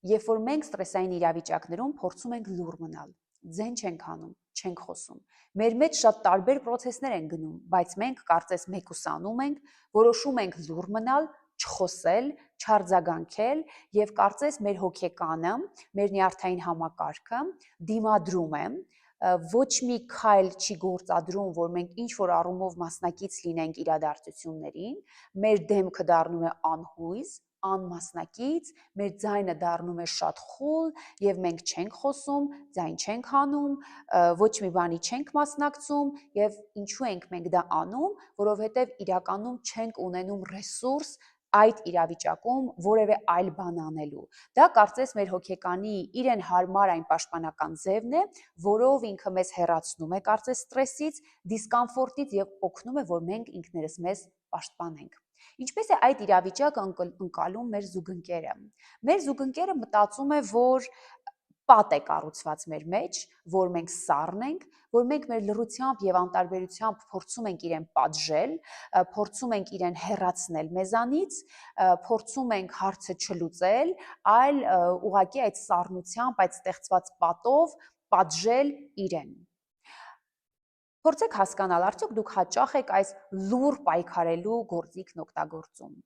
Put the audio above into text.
Երբ որ մենք ստրեսային իրավիճակներում փորձում ենք լուռ մնալ, ձեն չենք անում, չենք խոսում։ Մեր մեջ շատ տարբեր process-ներ են գնում, բայց մենք կարծես մեկուսանում ենք, որոշում ենք լուռ մնալ, չխոսել, չարձագանքել եւ կարծես մեր հոգեկանը, մեր նյարդային համակարգը դիմադրում է, ոչ մի քայլ չի գործադրում, որ մենք ինչ-որ առումով մասնակից լինենք իրադարձություններին, մեր դեմքը դառնում է անհույզ, անմասնակից, մեր ձայնը դառնում է շատ խուլ եւ մենք չենք խոսում, ձայն չենք հանում, ոչ մի բանի չենք մասնակցում եւ ինչու ենք մենք դա անում, որովհետեւ իրականում չենք ունենում ռեսուրս այդ իրավիճակում որևէ այլ բան անելու։ Դա կարծես մեր հոգեկանի իրեն հարմար այն պաշտպանական ձևն է, որով ինքը մեզ հեռացնում է կարծես ստրեսից, դիսկոմֆորտից եւ օգնում է, որ մենք ինքներս մեզ պաշտպանենք։ Ինչպես է այդ իրավիճակը ընկալում մեր զուգընկերը։ Մեր զուգընկերը մտածում է, որ պատ է կառուցված մեր մեջ, որ մենք սառն ենք, որ մենք մեր լռությամբ եւ անտարբերությամբ փորձում ենք իրեն պատժել, փորձում ենք իրեն հեռացնել մեզանից, փորձում ենք հարցը չլուծել, այլ ուղղակի այդ սառնությամբ, այդ ստեղծված պատով պատժել իրեն։ Փորձեք հասկանալ, արդյոք դուք հաճախ եք այս լուռ պայքարելու գործիքն օգտագործում։